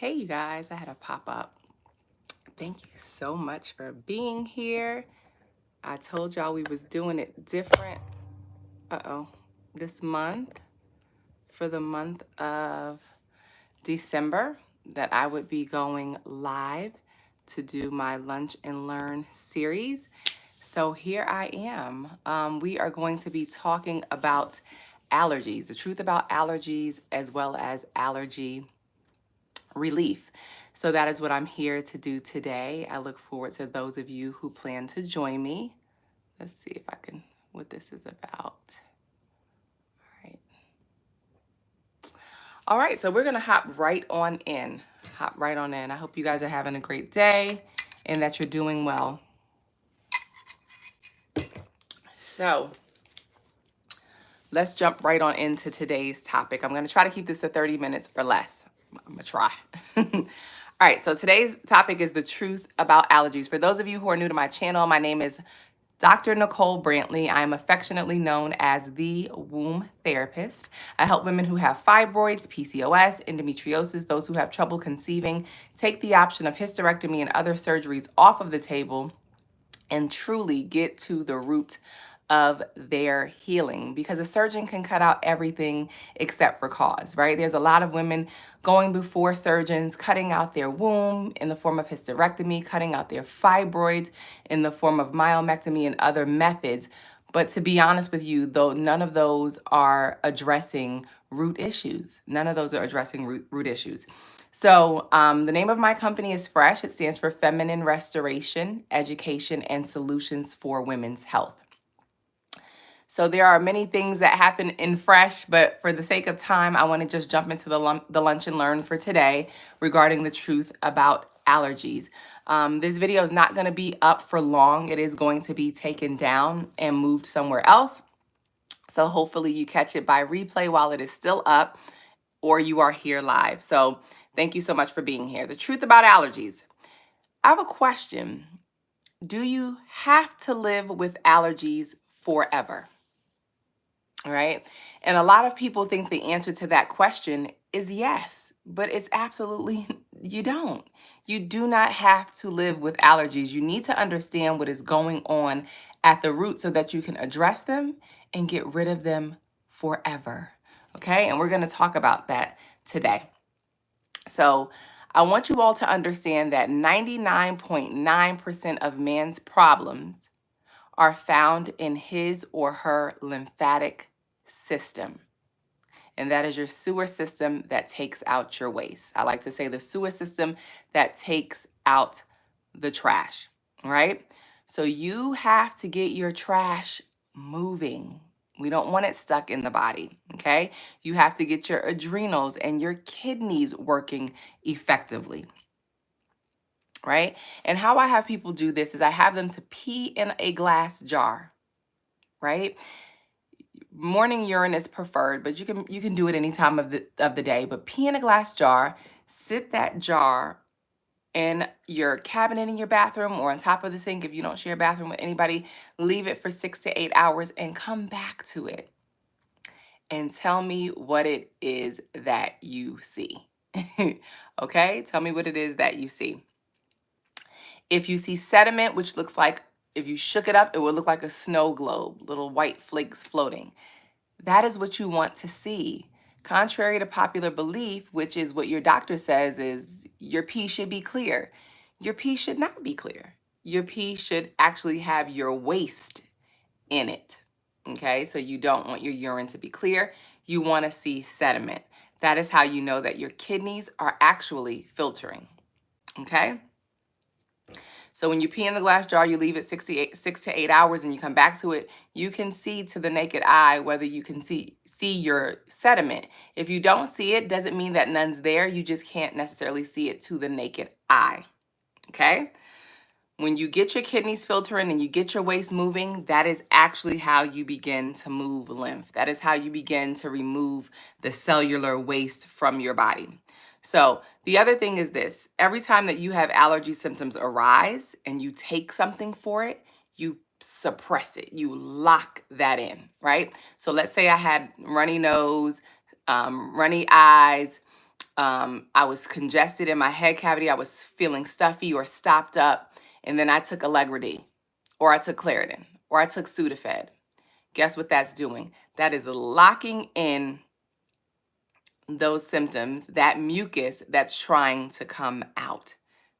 Hey, you guys, I had a pop up. Thank you so much for being here. I told y'all we was doing it different, this month for the month of December that I would be going live to do my Lunch and Learn series. So here I am. We are going to be talking about allergies, the truth about allergies, as well as allergy relief. So that is what I'm here to do today. I look forward to those of you who plan to join me. Let's see if I can, what this is about. All right. All right, so we're gonna hop right on in. Hop right on in. I hope you guys are having a great day and that you're doing well. So let's jump right on into today's topic. I'm gonna try to keep this to 30 minutes or less. I'm gonna try. All right, so today's topic is the truth about allergies. For those of you who are new to my channel, my name is Dr. Nicole Brantley. I am affectionately known as the womb therapist. I help women who have fibroids, PCOS, endometriosis, those who have trouble conceiving, take the option of hysterectomy and other surgeries off of the table and truly get to the root of their healing, because a surgeon can cut out everything except for cause, right? There's a lot of women going before surgeons, cutting out their womb in the form of hysterectomy, cutting out their fibroids in the form of myomectomy and other methods. But to be honest with you, though, none of those are addressing root issues. None of those are addressing root issues. So the name of my company is FRESH. It stands for Feminine Restoration, Education, and Solutions for Women's Health. So there are many things that happen in FRESH, but for the sake of time, I want to just jump into the lunch and learn for today regarding the truth about allergies. This video is not going to be up for long. It is going to be taken down and moved somewhere else. So hopefully you catch it by replay while it is still up, or you are here live. So thank you so much for being here. The truth about allergies. I have a question. Do you have to live with allergies forever? All right. And a lot of people think the answer to that question is yes, but it's absolutely, you don't. You do not have to live with allergies. You need to understand what is going on at the root so that you can address them and get rid of them forever. Okay. And we're going to talk about that today. So I want you all to understand that 99.9% of man's problems are found in his or her lymphatic system. And that is your sewer system that takes out your waste. I like to say the sewer system that takes out the trash, right? So you have to get your trash moving. We don't want it stuck in the body, okay? You have to get your adrenals and your kidneys working effectively, right? And how I have people do this is I have them to pee in a glass jar, right? Morning urine is preferred, but you can do it any time of the day. But pee in a glass jar, sit that jar in your cabinet in your bathroom or on top of the sink if you don't share a bathroom with anybody. Leave it for 6 to 8 hours and come back to it. And tell me what it is that you see. Okay? Tell me what it is that you see. If you see sediment, which looks like, if you shook it up, it would look like a snow globe, little white flakes floating. That is what you want to see. Contrary to popular belief, which is what your doctor says is your pee should be clear. Your pee should not be clear. Your pee should actually have your waste in it. Okay, so you don't want your urine to be clear. You want to see sediment. That is how you know that your kidneys are actually filtering. Okay? So when you pee in the glass jar, you leave it 6 to 8 hours and you come back to it, you can see to the naked eye whether you can see your sediment. If you don't see it, doesn't mean that none's there. You just can't necessarily see it to the naked eye. Okay? When you get your kidneys filtering and you get your waste moving, that is actually how you begin to move lymph. That is how you begin to remove the cellular waste from your body. So the other thing is this: every time that you have allergy symptoms arise and you take something for it, you suppress it, you lock that in, right? So let's say I had runny nose, runny eyes, I was congested in my head cavity. I was feeling stuffy or stopped up. And then I took Allegrity, or I took Claritin, or I took Sudafed. Guess what that's doing? That is locking in those symptoms, that mucus that's trying to come out.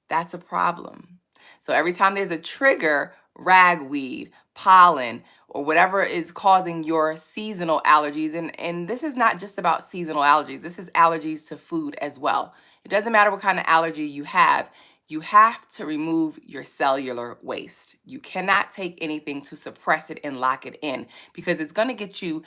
That's a problem. So every time there's a trigger, ragweed, pollen, or whatever is causing your seasonal allergies, and this is not just about seasonal allergies, this is allergies to food as well. It doesn't matter what kind of allergy you have to remove your cellular waste. You cannot take anything to suppress it and lock it in, because it's going to get you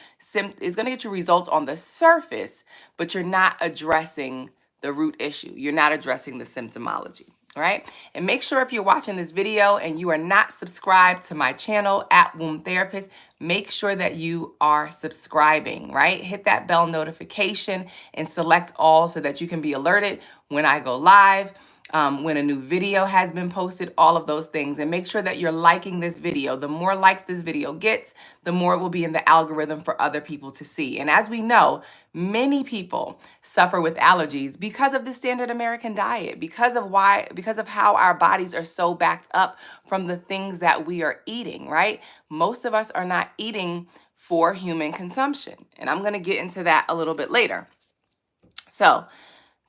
results on the surface, but you're not addressing the root issue. You're not addressing the symptomology. All right. And make sure, if you're watching this video and you are not subscribed to my channel at Womb Therapist, make sure that you are subscribing, right? Hit that bell notification and select all so that you can be alerted when I go live, when a new video has been posted, all of those things. And make sure that you're liking this video. The more likes this video gets, the more it will be in the algorithm for other people to see. And as we know, many people suffer with allergies because of the standard American diet, because of how our bodies are so backed up from the things that we are eating, right? Most of us are not eating for human consumption. And I'm going to get into that a little bit later. So,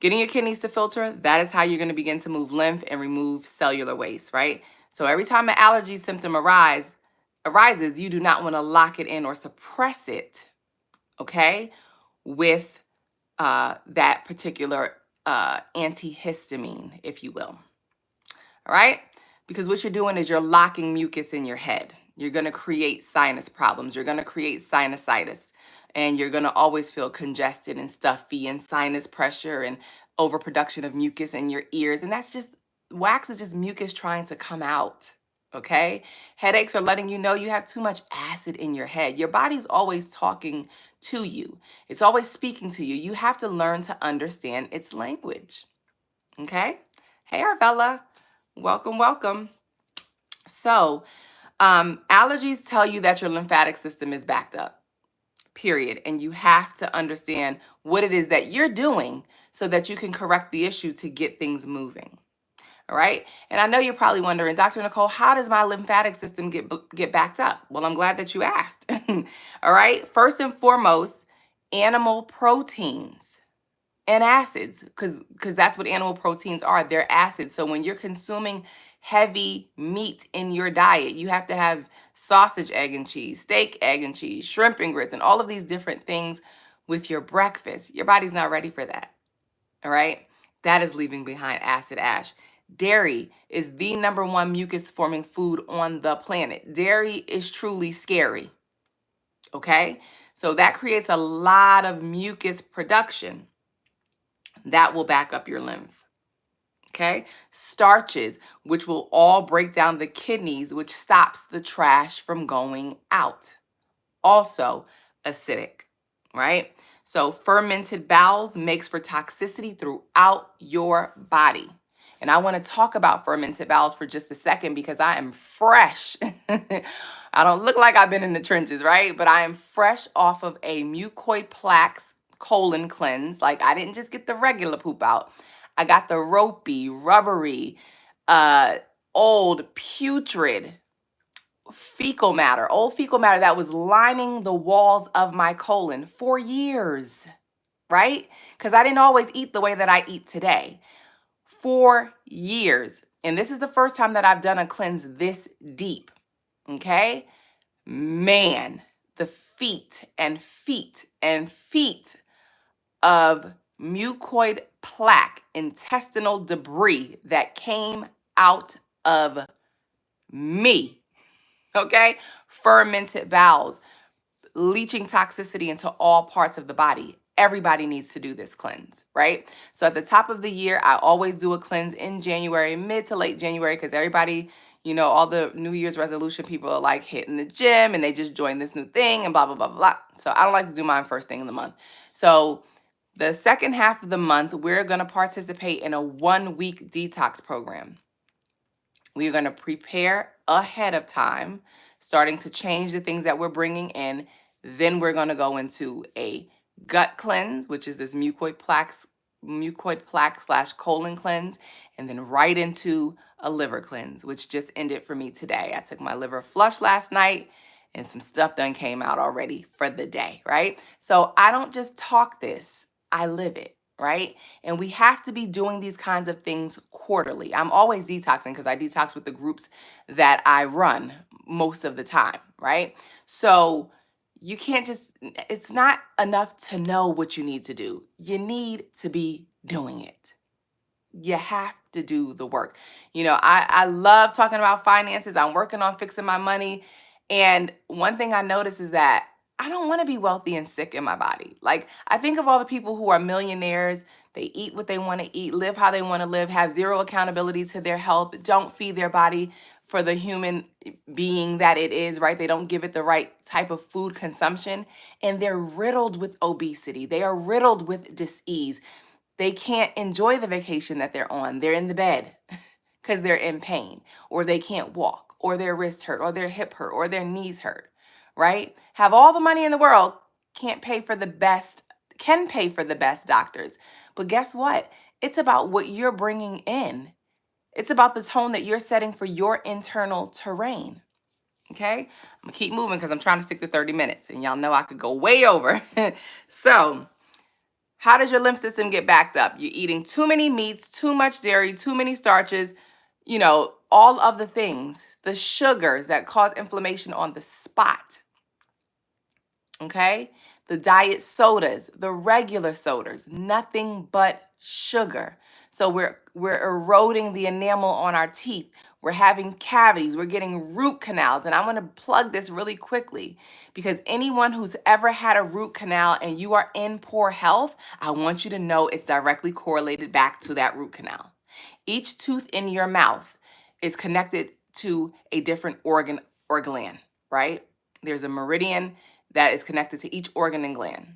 getting your kidneys to filter, that is how you're going to begin to move lymph and remove cellular waste, right? So every time an allergy symptom arises, you do not want to lock it in or suppress it, okay, with that particular antihistamine, if you will. All right? Because what you're doing is you're locking mucus in your head. You're going to create sinus problems. You're going to create sinusitis. And you're going to always feel congested and stuffy and sinus pressure and overproduction of mucus in your ears. And that's just, wax is just mucus trying to come out. Okay? Headaches are letting you know you have too much acid in your head. Your body's always talking to you. It's always speaking to you. You have to learn to understand its language. Okay? Hey, Arvella. Welcome, welcome. So, allergies tell you that your lymphatic system is backed up, period. And you have to understand what it is that you're doing so that you can correct the issue to get things moving. All right. And I know you're probably wondering, Dr. Nicole, how does my lymphatic system get backed up? Well, I'm glad that you asked. All right. First and foremost, animal proteins and acids, because that's what animal proteins are. They're acids. So when you're consuming heavy meat in your diet, you have to have sausage, egg, and cheese, steak, egg, and cheese, shrimp and grits, and all of these different things with your breakfast. Your body's not ready for that. All right? That is leaving behind acid ash. Dairy is the #1 mucus forming food on the planet. Dairy is truly scary. Okay? So that creates a lot of mucus production. That will back up your lymph. Okay? Starches, which will all break down the kidneys, which stops the trash from going out. Also acidic, right? So fermented bowels makes for toxicity throughout your body. And I want to talk about fermented bowels for just a second because I am fresh. I don't look like I've been in the trenches, right? But I am fresh off of a mucoid plaques colon cleanse. Like, I didn't just get the regular poop out. I got the ropey, rubbery, old, putrid old fecal matter that was lining the walls of my colon for years, right? Because I didn't always eat the way that I eat today. For years. And this is the first time that I've done a cleanse this deep, okay? Man, the feet and feet and feet of mucoid plaque, intestinal debris that came out of me, okay? Fermented bowels, leaching toxicity into all parts of the body. Everybody needs to do this cleanse, right? So at the top of the year, I always do a cleanse in January, mid to late January, because everybody, all the New Year's resolution people are like hitting the gym and they just joined this new thing and blah, blah, blah, blah, blah. So I don't like to do mine first thing in the month. So the second half of the month, we're going to participate in a 1-week detox program. We are going to prepare ahead of time, starting to change the things that we're bringing in. Then we're going to go into a gut cleanse, which is this mucoid plaques mucoid plaque / colon cleanse, and then right into a liver cleanse, which just ended for me today. I took my liver flush last night and some stuff done came out already for the day, right? So I don't just talk this, I live it, right? And we have to be doing these kinds of things quarterly. I'm always detoxing because I detox with the groups that I run most of the time, right? So you can't just, it's not enough to know what you need to do. You need to be doing it. You have to do the work. I love talking about finances. I'm working on fixing my money. And one thing I notice is that I don't want to be wealthy and sick in my body. Like, I think of all the people who are millionaires. They eat what they want to eat, live how they want to live, have zero accountability to their health, don't feed their body for the human being that it is, right? They don't give it the right type of food consumption. And they're riddled with obesity. They are riddled with disease. They can't enjoy the vacation that they're on. They're in the bed because they're in pain, or they can't walk, or their wrist hurt, or their hip hurt, or their knees hurt, right? Have all the money in the world, can't pay for the best, can pay for the best doctors. But guess what? It's about what you're bringing in. It's about the tone that you're setting for your internal terrain. Okay? I'm gonna keep moving because I'm trying to stick to 30 minutes, and y'all know I could go way over. So, how does your lymph system get backed up? You're eating too many meats, too much dairy, too many starches, all of the things, the sugars that cause inflammation on the spot. Okay? The diet sodas, the regular sodas, nothing but sugar. So we're eroding the enamel on our teeth. We're having cavities. We're getting root canals. And I'm going to plug this really quickly because anyone who's ever had a root canal and you are in poor health, I want you to know it's directly correlated back to that root canal. Each tooth in your mouth is connected to a different organ or gland, right? There's a meridian that is connected to each organ and gland.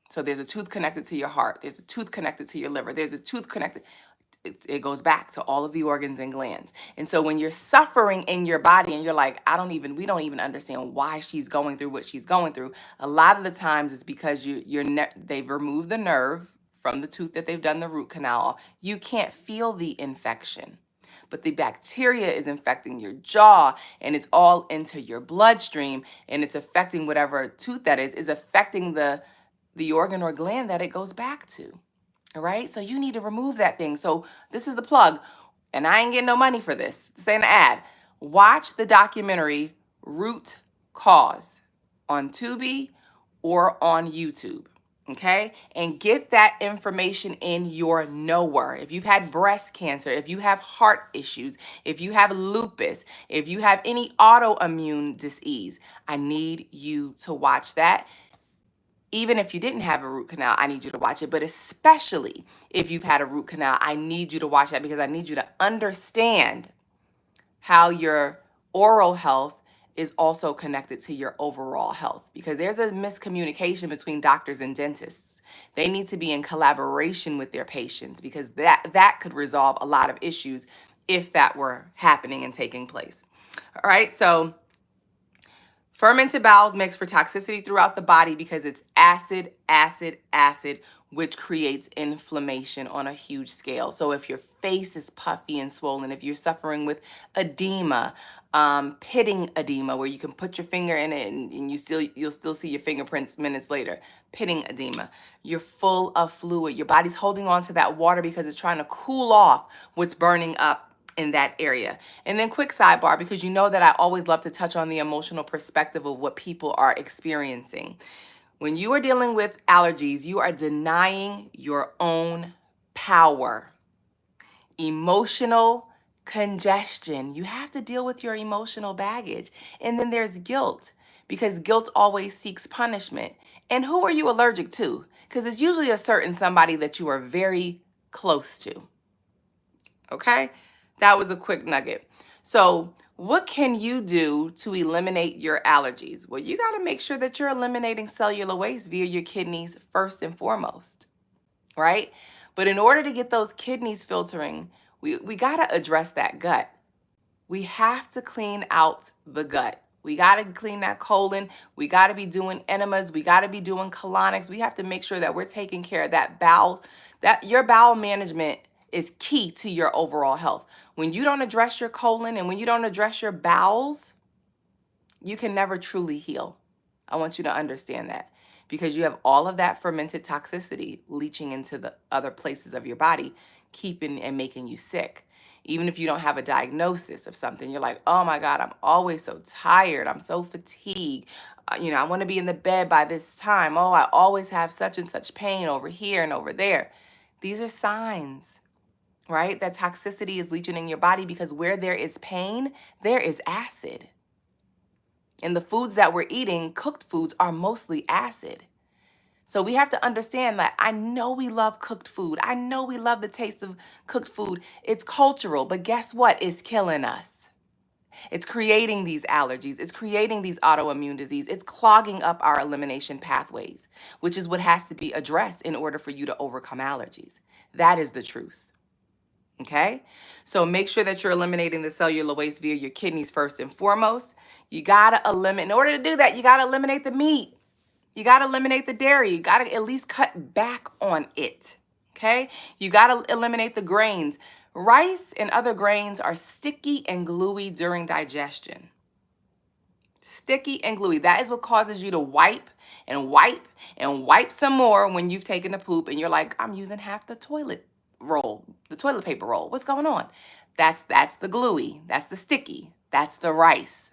So there's a tooth connected to your heart. There's a tooth connected to your liver. There's a tooth connected. It goes back to all of the organs and glands. And so when you're suffering in your body and you're like, we don't even understand why she's going through what she's going through. A lot of the times it's because they've removed the nerve from the tooth that they've done the root canal off. You can't feel the infection, but the bacteria is infecting your jaw and it's all into your bloodstream and it's affecting whatever tooth that is affecting the organ or gland that it goes back to. All right. So you need to remove that thing. So this is the plug. And I ain't getting no money for this. This ain't an ad. Watch the documentary Root Cause on Tubi or on YouTube. Okay. And get that information in your knower. If you've had breast cancer, if you have heart issues, if you have lupus, if you have any autoimmune disease, I need you to watch that. Even if you didn't have a root canal, I need you to watch it. But especially if you've had a root canal, I need you to watch that because I need you to understand how your oral health is also connected to your overall health. Because there's a miscommunication between doctors and dentists. They need to be in collaboration with their patients because that could resolve a lot of issues if that were happening and taking place. All right, so fermented bowels makes for toxicity throughout the body because it's acid, which creates inflammation on a huge scale. So if your face is puffy and swollen, if you're suffering with edema, pitting edema, where you can put your finger in it and you'll still see your fingerprints minutes later, pitting edema, you're full of fluid. Your body's holding on to that water because it's trying to cool off what's burning up in that area. And then quick sidebar, because you know that I always love to touch on the emotional perspective of what people are experiencing. When you are dealing with allergies, you are denying your own power. Emotional congestion. You have to deal with your emotional baggage. And then there's guilt, because guilt always seeks punishment. And who are you allergic to? Because it's usually a certain somebody that you are very close to. Okay? That was a quick nugget. So what can you do to eliminate your allergies? Well, you got to make sure that you're eliminating cellular waste via your kidneys first and foremost, right? But in order to get those kidneys filtering, we got to address that gut. We have to clean out the gut. We got to clean that colon. We got to be doing enemas. We got to be doing colonics. We have to make sure that we're taking care of that bowel, that your bowel management is key to your overall health. When you don't address your colon and when you don't address your bowels, you can never truly heal. I want you to understand that because you have all of that fermented toxicity leaching into the other places of your body, keeping and making you sick. Even if you don't have a diagnosis of something, you're like, oh my God, I'm always so tired. I'm so fatigued. I want to be in the bed by this time. Oh, I always have such and such pain over here and over there. These are signs, right? That toxicity is leaching in your body because where there is pain, there is acid. And the foods that we're eating, cooked foods, are mostly acid. So we have to understand that I know we love cooked food. I know we love the taste of cooked food. It's cultural, but guess what? It's killing us. It's creating these allergies. It's creating these autoimmune disease. It's clogging up our elimination pathways, which is what has to be addressed in order for you to overcome allergies. That is the truth. Okay, so make sure that you're eliminating the cellular waste via your kidneys first and foremost. You gotta eliminate, in order to do that, you gotta eliminate the meat. You gotta eliminate the dairy. You gotta at least cut back on it. Okay, you gotta eliminate the grains. Rice and other grains are sticky and gluey during digestion. Sticky and gluey. That is what causes you to wipe and wipe and wipe some more when you've taken a poop and you're like, I'm using half the toilet paper roll. What's going on? That's the gluey. That's the sticky. That's the rice,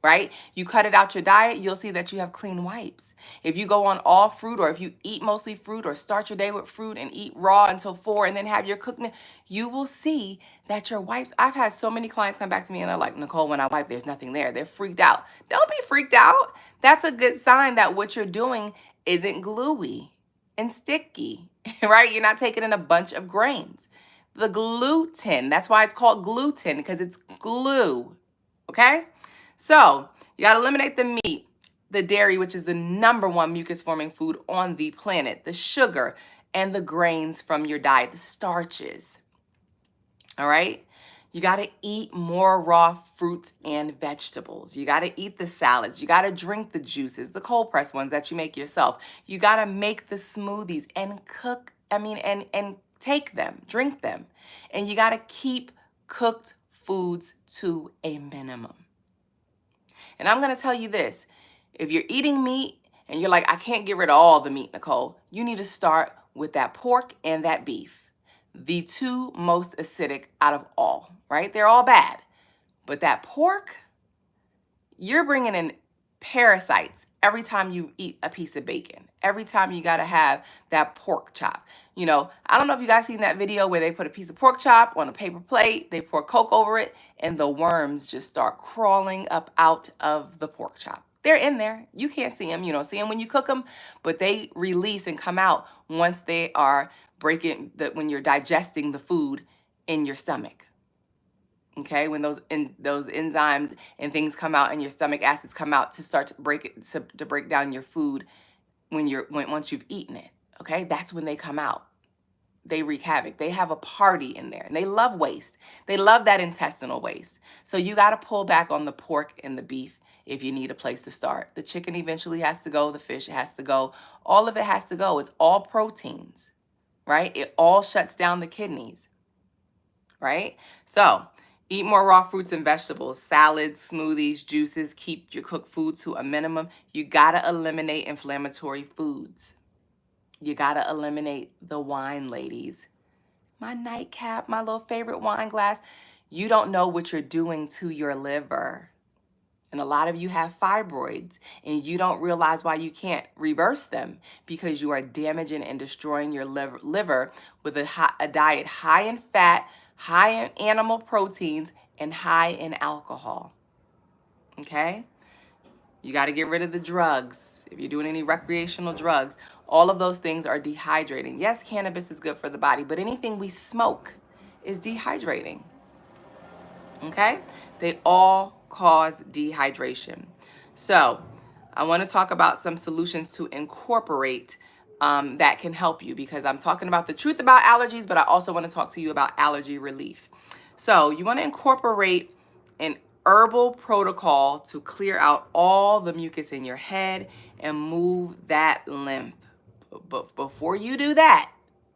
right? You cut it out your diet, you'll see that you have clean wipes. If you go on all fruit, or if you eat mostly fruit, or start your day with fruit and eat raw until 4 and then have your cooked meal, you will see that your wipes, I've had so many clients come back to me and they're like, Nicole, when I wipe, there's nothing there. They're freaked out. Don't be freaked out. That's a good sign that what you're doing isn't gluey and sticky, right? You're not taking in a bunch of grains. The gluten, that's why it's called gluten, because it's glue, okay? So you got to eliminate the meat, the dairy, which is the #1 mucus-forming food on the planet, the sugar, and the grains from your diet, the starches, all right? You got to eat more raw fruits and vegetables. You got to eat the salads. You got to drink the juices, the cold pressed ones that you make yourself. You got to make the smoothies and and take them, drink them. And you got to keep cooked foods to a minimum. And I'm going to tell you this. If you're eating meat and you're like, I can't get rid of all the meat, Nicole, you need to start with that pork and that beef. The two most acidic out of all, right? They're all bad. But that pork, you're bringing in parasites every time you eat a piece of bacon. Every time you got to have that pork chop. I don't know if you guys seen that video where they put a piece of pork chop on a paper plate, they pour Coke over it, and the worms just start crawling up out of the pork chop. They're in there. You can't see them. You don't see them when you cook them, but they release and come out once they are when you're digesting the food in your stomach. Okay, when those enzymes and things come out and your stomach acids come out to start to break down your food once you've eaten it. Okay, that's when they come out. They wreak havoc. They have a party in there, and they love waste. They love that intestinal waste. So you got to pull back on the pork and the beef if you need a place to start. The chicken eventually has to go. The fish has to go. All of it has to go. It's all proteins, right? It all shuts down the kidneys, right? So eat more raw fruits and vegetables, salads, smoothies, juices. Keep your cooked food to a minimum. You got to eliminate inflammatory foods. You got to eliminate the wine, ladies. My nightcap, my little favorite wine glass. You don't know what you're doing to your liver. And a lot of you have fibroids, and you don't realize why you can't reverse them because you are damaging and destroying your liver with a diet high in fat, high in animal proteins, and high in alcohol. Okay? You got to get rid of the drugs. If you're doing any recreational drugs, all of those things are dehydrating. Yes, cannabis is good for the body, but anything we smoke is dehydrating. Okay? They all cause dehydration. So I want to talk about some solutions to incorporate that can help you, because I'm talking about the truth about allergies, but I also want to talk to you about allergy relief. So you want to incorporate herbal protocol to clear out all the mucus in your head and move that lymph. But before you do that,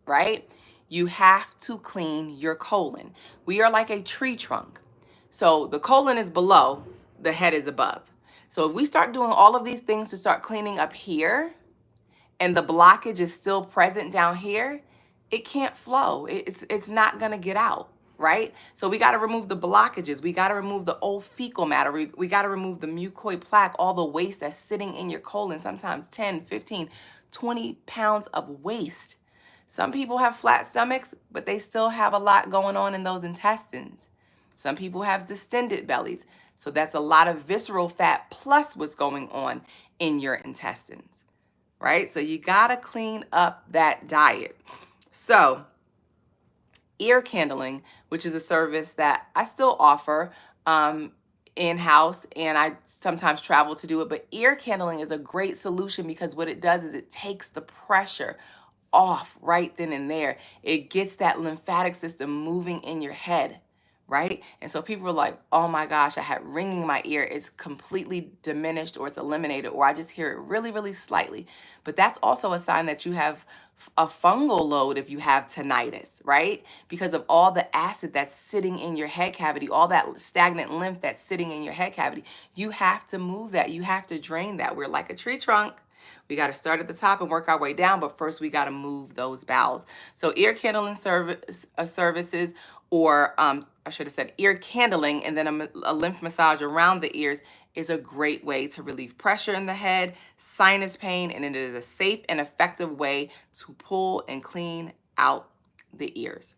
right, you have to clean your colon. We are like a tree trunk. So the colon is below, the head is above. So if we start doing all of these things to start cleaning up here, and the blockage is still present down here, it can't flow. It's not gonna get out, right? So we gotta remove the blockages. We gotta remove the old fecal matter. We gotta remove the mucoid plaque, all the waste that's sitting in your colon, sometimes 10, 15, 20 pounds of waste. Some people have flat stomachs, but they still have a lot going on in those intestines. Some people have distended bellies. So that's a lot of visceral fat plus what's going on in your intestines, right? So you gotta clean up that diet. So ear candling, which is a service that I still offer in-house, and I sometimes travel to do it, but ear candling is a great solution because what it does is it takes the pressure off right then and there. It gets that lymphatic system moving in your head, right? And so people are like, oh my gosh, I had ringing in my ear. It's completely diminished or it's eliminated, or I just hear it really, really slightly. But that's also a sign that you have a fungal load if you have tinnitus, right? Because of all the acid that's sitting in your head cavity, all that stagnant lymph that's sitting in your head cavity. You have to move that. You have to drain that. We're like a tree trunk. We got to start at the top and work our way down, but first we got to move those bowels. So ear candling services, or I should have said ear candling, and then a lymph massage around the ears is a great way to relieve pressure in the head, sinus pain, and it is a safe and effective way to pull and clean out the ears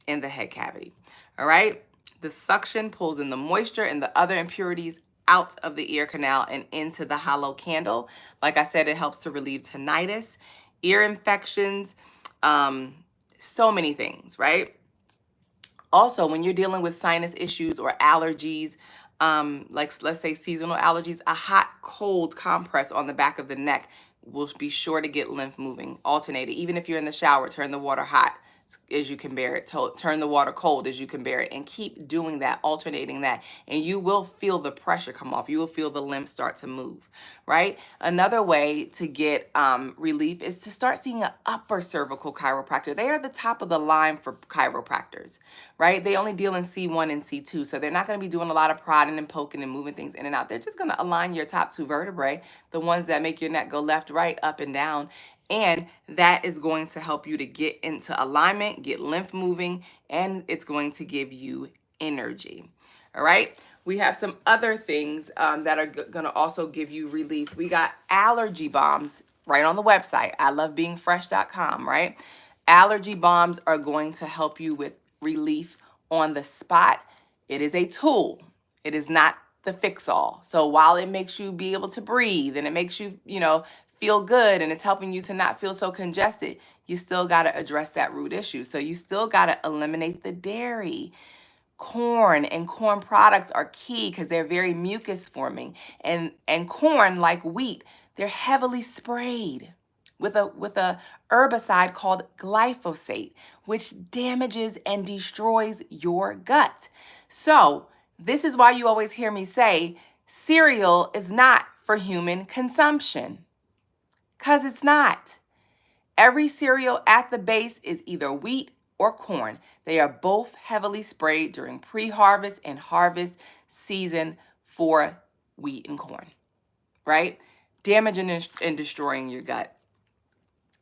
in the head cavity. All right? The suction pulls in the moisture and the other impurities out of the ear canal and into the hollow candle. Like I said, it helps to relieve tinnitus, ear infections, so many things, right? Also, when you're dealing with sinus issues or allergies, like let's say seasonal allergies, a hot, cold compress on the back of the neck will be sure to get lymph moving, alternated. Even if you're in the shower, turn the water hot as you can bear it, turn the water cold as you can bear it, and keep doing that, alternating that, and you will feel the pressure come off. You will feel the lymph start to move, right? Another way to get relief is to start seeing an upper cervical chiropractor. They are the top of the line for chiropractors, right? They only deal in C1 and C2, so they're not going to be doing a lot of prodding and poking and moving things in and out. They're just going to align your top two vertebrae, the ones that make your neck go left, right, up, and down. And that is going to help you to get into alignment, get lymph moving, and it's going to give you energy. All right. We have some other things that are going to also give you relief. We got allergy bombs right on the website, ilovebeingfresh.com, right? Allergy bombs are going to help you with relief on the spot. It is a tool. It is not the fix-all. So while it makes you be able to breathe and it makes you, feel good, and it's helping you to not feel so congested, you still got to address that root issue. So you still got to eliminate the dairy. Corn and corn products are key because they're very mucus forming, and corn, like wheat, they're heavily sprayed with a herbicide called glyphosate, which damages and destroys your gut. So this is why you always hear me say cereal is not for human consumption, because it's not. Every cereal at the base is either wheat or corn. They are both heavily sprayed during pre-harvest and harvest season for wheat and corn, right? Damaging and destroying your gut.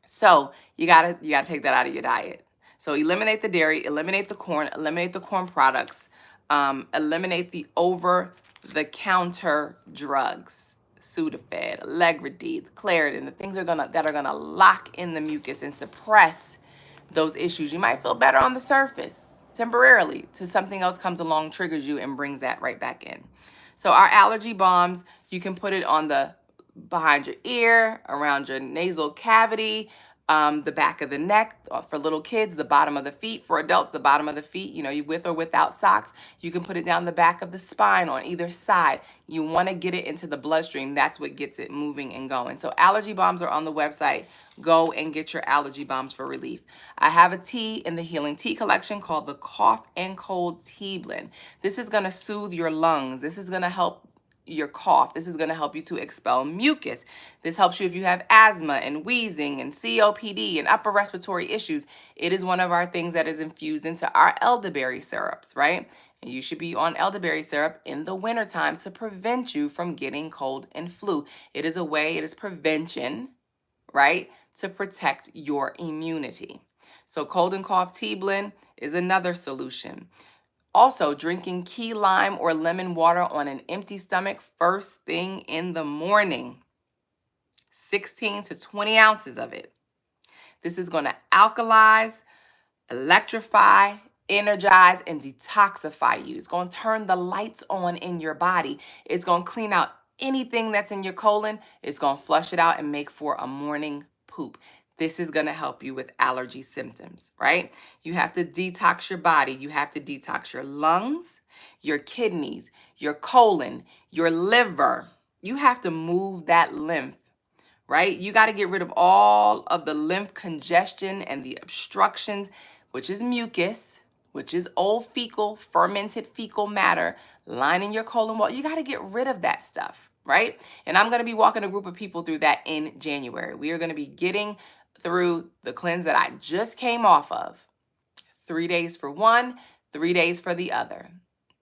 So you gotta take that out of your diet. So eliminate the dairy, eliminate the corn products, eliminate the over-the-counter drugs. Sudafed, Allegrity, the Claritin, the things that are gonna lock in the mucus and suppress those issues. You might feel better on the surface temporarily, till something else comes along, triggers you, and brings that right back in. So our allergy bombs, you can put it on behind your ear, around your nasal cavity, The back of the neck for little kids, the bottom of the feet for adults, the bottom of the feet, you with or without socks. You can put it down the back of the spine on either side. You want to get it into the bloodstream. That's what gets it moving and going. So allergy bombs are on the website. Go and get your allergy bombs for relief. I have a tea in the Healing Tea collection called the Cough and Cold Tea Blend. This is going to soothe your lungs. This is going to help your cough. This is going to help you to expel mucus. This helps you if you have asthma and wheezing and COPD and upper respiratory issues. It is one of our things that is infused into our elderberry syrups, right? And you should be on elderberry syrup in the wintertime to prevent you from getting cold and flu. It is a way, it is prevention, right, to protect your immunity. So cold and cough tea blend is another solution. Also, drinking key lime or lemon water on an empty stomach first thing in the morning. 16 to 20 ounces of it. This is going to alkalize, electrify, energize, and detoxify you. It's going to turn the lights on in your body. It's going to clean out anything that's in your colon. It's going to flush it out and make for a morning poop. This is going to help you with allergy symptoms, right? You have to detox your body. You have to detox your lungs, your kidneys, your colon, your liver. You have to move that lymph, right? You got to get rid of all of the lymph congestion and the obstructions, which is mucus, which is old fecal, fermented fecal matter lining your colon wall. You got to get rid of that stuff, right? And I'm going to be walking a group of people through that in January. We are going to be getting through the cleanse that I just came off of. 3 days for one, 3 days for the other.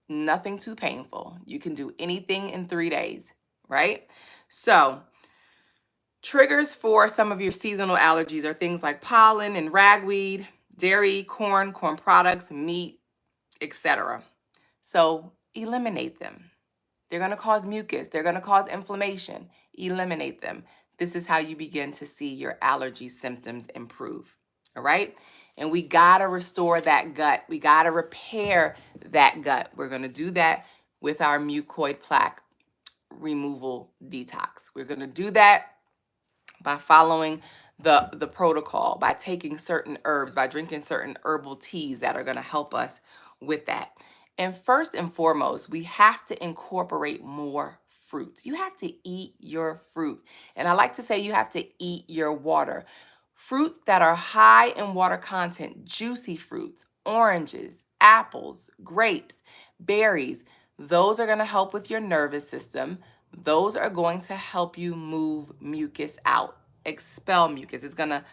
Nothing too painful. You can do anything in 3 days, right? So, triggers for some of your seasonal allergies are things like pollen and ragweed, dairy, corn products, meat, etc. So eliminate them. They're going to cause mucus. They're going to cause inflammation. Eliminate them. This is how you begin to see your allergy symptoms improve. All right? And we got to restore that gut. We got to repair that gut. We're going to do that with our mucoid plaque removal detox. We're going to do that by following the protocol, by taking certain herbs, by drinking certain herbal teas that are going to help us with that. And first and foremost, we have to incorporate more fruits. You have to eat your fruit. And I like to say you have to eat your water. Fruits that are high in water content, juicy fruits, oranges, apples, grapes, berries, those are going to help with your nervous system. Those are going to help you move mucus out, expel mucus. It's going to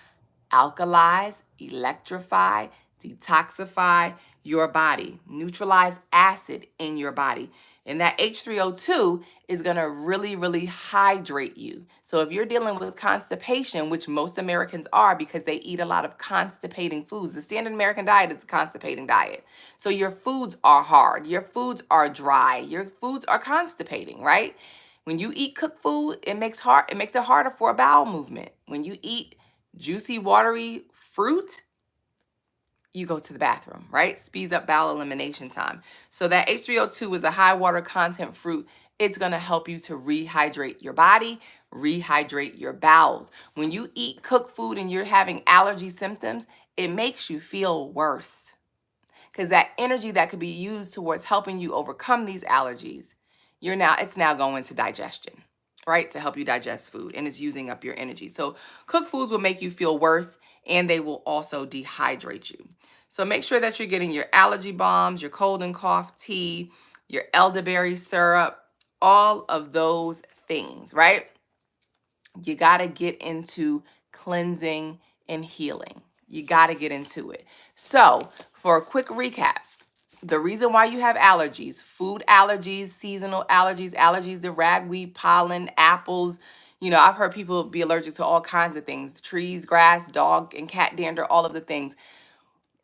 alkalize, electrify, detoxify your body, neutralize acid in your body. And that H3O2 is going to really, really hydrate you. So if you're dealing with constipation, which most Americans are because they eat a lot of constipating foods, the standard American diet is a constipating diet. So your foods are hard, your foods are dry, your foods are constipating, right? When you eat cooked food, it makes it harder for a bowel movement. When you eat juicy, watery fruit, you go to the bathroom, right? Speeds up bowel elimination time. So that H3O2 is a high water content fruit. It's going to help you to rehydrate your body, rehydrate your bowels. When you eat cooked food and you're having allergy symptoms, it makes you feel worse because that energy that could be used towards helping you overcome these allergies, it's now going to digestion, right? To help you digest food, and it's using up your energy. So cooked foods will make you feel worse, and they will also dehydrate you. So make sure that you're getting your allergy bombs, your cold and cough tea, your elderberry syrup, all of those things, right? You got to get into cleansing and healing. You got to get into it. So for a quick recap, the reason why you have allergies, food allergies, seasonal allergies, allergies to ragweed, pollen, apples. I've heard people be allergic to all kinds of things, trees, grass, dog and cat dander, all of the things.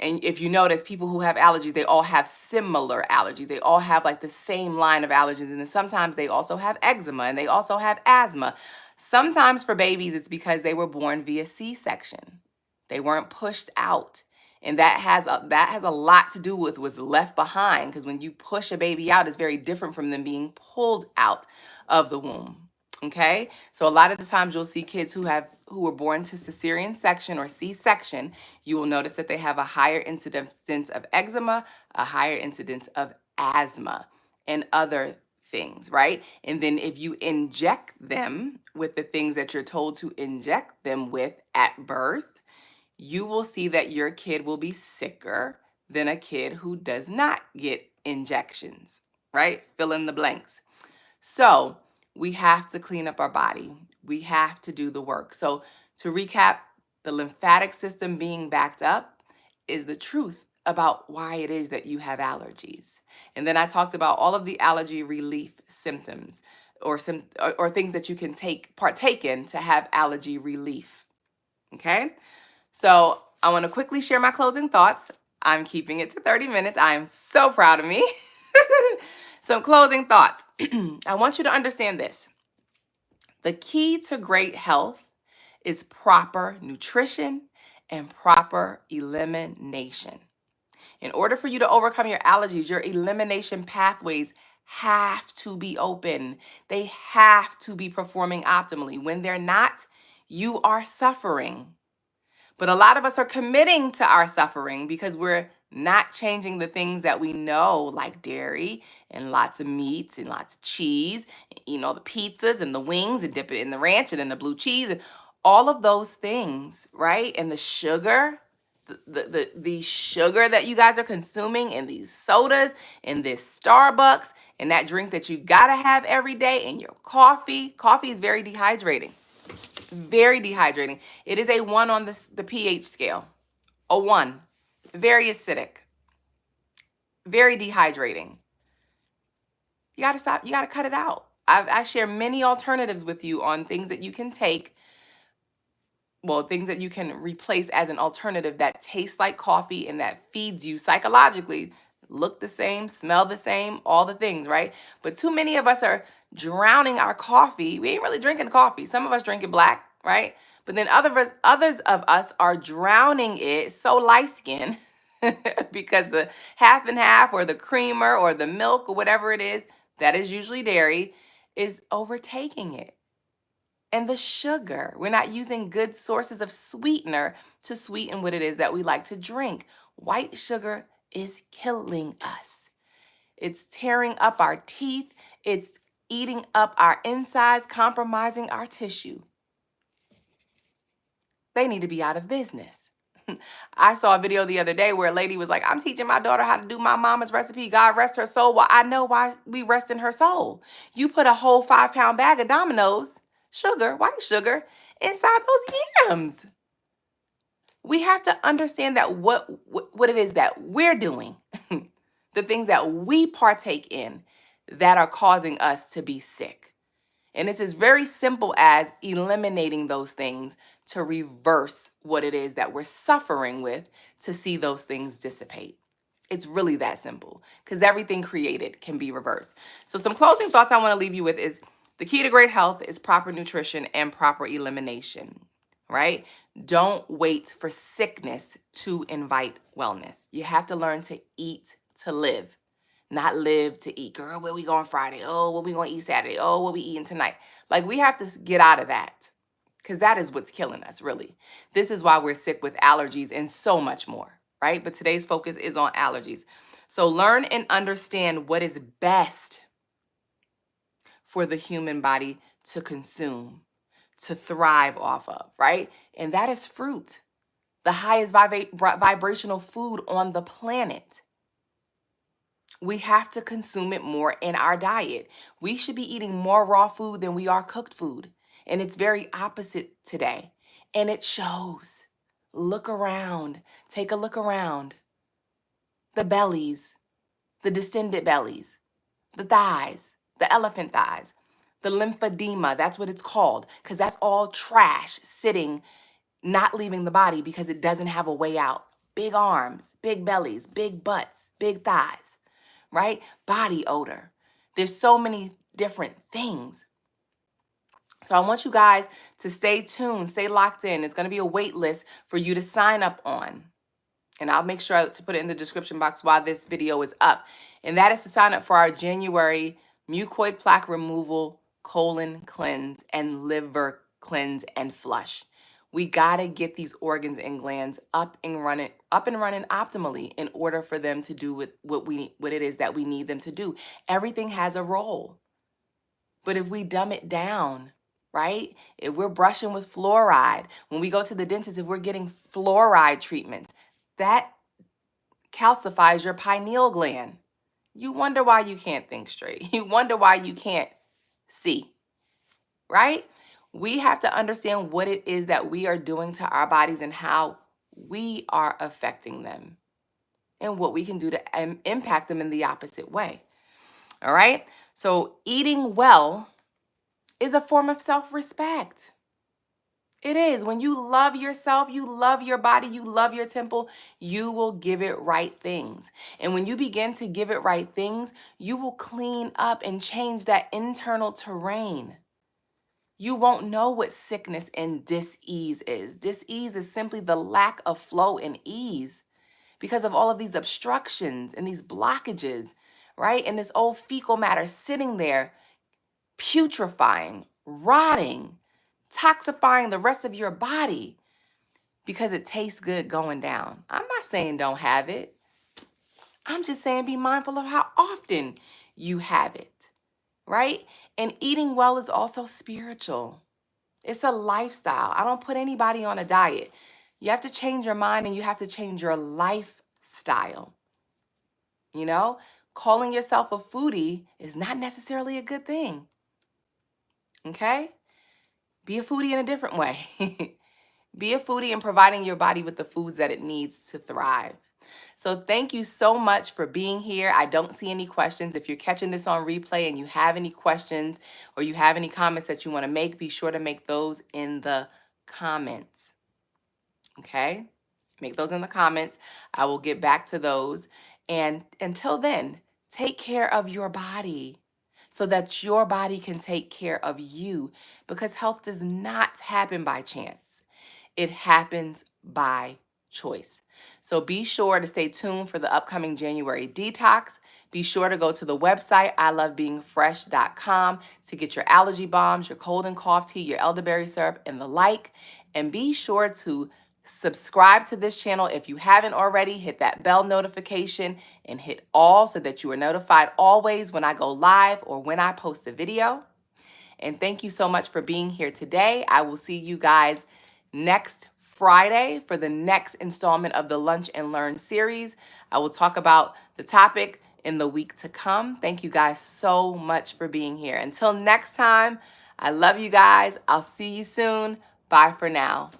And if you notice, people who have allergies, they all have similar allergies. They all have like the same line of allergies. And then sometimes they also have eczema and they also have asthma. Sometimes for babies, it's because they were born via C-section. They weren't pushed out. And that has a lot to do with what's left behind, because when you push a baby out, it's very different from them being pulled out of the womb. Okay, so a lot of the times you'll see kids who were born to cesarean section or C-section. You will notice that they have a higher incidence of eczema, a higher incidence of asthma, and other things, right? And then if you inject them with the things that you're told to inject them with at birth, you will see that your kid will be sicker than a kid who does not get injections, right? Fill in the blanks. So we have to clean up our body. We have to do the work. So to recap, the lymphatic system being backed up is the truth about why it is that you have allergies. And then I talked about all of the allergy relief symptoms or things that you can partake in to have allergy relief. Okay? So I want to quickly share my closing thoughts. I'm keeping it to 30 minutes. I am so proud of me. Some closing thoughts. I want you to understand this. The key to great health is proper nutrition and proper elimination. In order for you to overcome your allergies, your elimination pathways have to be open. They have to be performing optimally. When they're not, you are suffering. But a lot of us are committing to our suffering because we're not changing the things that we know, like dairy and lots of meats and lots of cheese, you know, the pizzas and the wings and dip it in the ranch and then the blue cheese and all of those things, right? And the sugar, the sugar that you guys are consuming in these sodas and this Starbucks and that drink that you gotta have every day and your coffee. Coffee is very dehydrating. Very dehydrating. It is a 1 on the pH scale. A 1. Very acidic. Very dehydrating. You got to stop. You got to cut it out. I share many alternatives with you on things that you can take. Well, things that you can replace as an alternative that tastes like coffee and that feeds you psychologically. Look the same, smell the same, all the things, right? But too many of us are drowning our coffee. We ain't really drinking coffee. Some of us drink it black, right? But then others of us are drowning it so light skin because the half and half or the creamer or the milk or whatever it is, that is usually dairy, is overtaking it. And the sugar, we're not using good sources of sweetener to sweeten what it is that we like to drink. White sugar is killing us. It's tearing up our teeth. It's eating up our insides, compromising our tissue. They need to be out of business. I saw a video the other day where a lady was like, I'm teaching my daughter how to do my mama's recipe. God rest her soul. Well, I know why we rest in her soul. You put a whole 5-pound bag of Domino's sugar, white sugar, inside those yams. We have to understand that what it is that we're doing, the things that we partake in that are causing us to be sick. And it's as very simple as eliminating those things to reverse what it is that we're suffering with to see those things dissipate. It's really that simple because everything created can be reversed. So some closing thoughts I want to leave you with is the key to great health is proper nutrition and proper elimination, right? Don't wait for sickness to invite wellness. You have to learn to eat to live. Not live to eat. Girl, where we going Friday? Oh, what we going to eat Saturday? Oh, what we eating tonight? Like, we have to get out of that because that is what's killing us, really. This is why we're sick with allergies and so much more, right? But today's focus is on allergies. So learn and understand what is best for the human body to consume, to thrive off of, right? And that is fruit, the highest vibrational food on the planet. We have to consume it more in our diet. We should be eating more raw food than we are cooked food. And it's very opposite today. And it shows. Look around. Take a look around. The bellies, the distended bellies, the thighs, the elephant thighs, the lymphedema, that's what it's called, because that's all trash sitting, not leaving the body because it doesn't have a way out. Big arms, big bellies, big butts, big thighs. Right? Body odor. There's so many different things. So I want you guys to stay tuned, stay locked in. It's going to be a wait list for you to sign up on. And I'll make sure to put it in the description box while this video is up. And that is to sign up for our January mucoid plaque removal colon cleanse, and liver cleanse and flush. We got to get these organs and glands up and running optimally in order for them to do what it is that we need them to do. Everything has a role. But if we dumb it down, right? If we're brushing with fluoride, when we go to the dentist, if we're getting fluoride treatments, that calcifies your pineal gland. You wonder why you can't think straight. You wonder why you can't see, right? We have to understand what it is that we are doing to our bodies and how we are affecting them and what we can do to impact them in the opposite way. All right? So, eating well is a form of self-respect. It is. When you love yourself, you love your body, you love your temple, you will give it right things. And when you begin to give it right things, you will clean up and change that internal terrain. You won't know what sickness and dis-ease is. Dis-ease is simply the lack of flow and ease because of all of these obstructions and these blockages, right? And this old fecal matter sitting there, putrefying, rotting, toxifying the rest of your body because it tastes good going down. I'm not saying don't have it. I'm just saying be mindful of how often you have it, right? And eating well is also spiritual. It's a lifestyle. I don't put anybody on a diet. You have to change your mind and you have to change your lifestyle. You know, calling yourself a foodie is not necessarily a good thing. Okay? Be a foodie in a different way. Be a foodie in providing your body with the foods that it needs to thrive. So thank you so much for being here. I don't see any questions. If you're catching this on replay and you have any questions or you have any comments that you want to make, be sure to make those in the comments. Okay? Make those in the comments. I will get back to those. And until then, take care of your body so that your body can take care of you, because health does not happen by chance. It happens by choice. So be sure to stay tuned for the upcoming January detox. Be sure to go to the website, ilovebeingfresh.com, to get your allergy bombs, your cold and cough tea, your elderberry syrup, and the like. And be sure to subscribe to this channel if you haven't already. Hit that bell notification and hit all so that you are notified always when I go live or when I post a video. And thank you so much for being here today. I will see you guys next Friday for the next installment of the Lunch and Learn series. I will talk about the topic in the week to come. Thank you guys so much for being here. Until next time, I love you guys. I'll see you soon. Bye for now.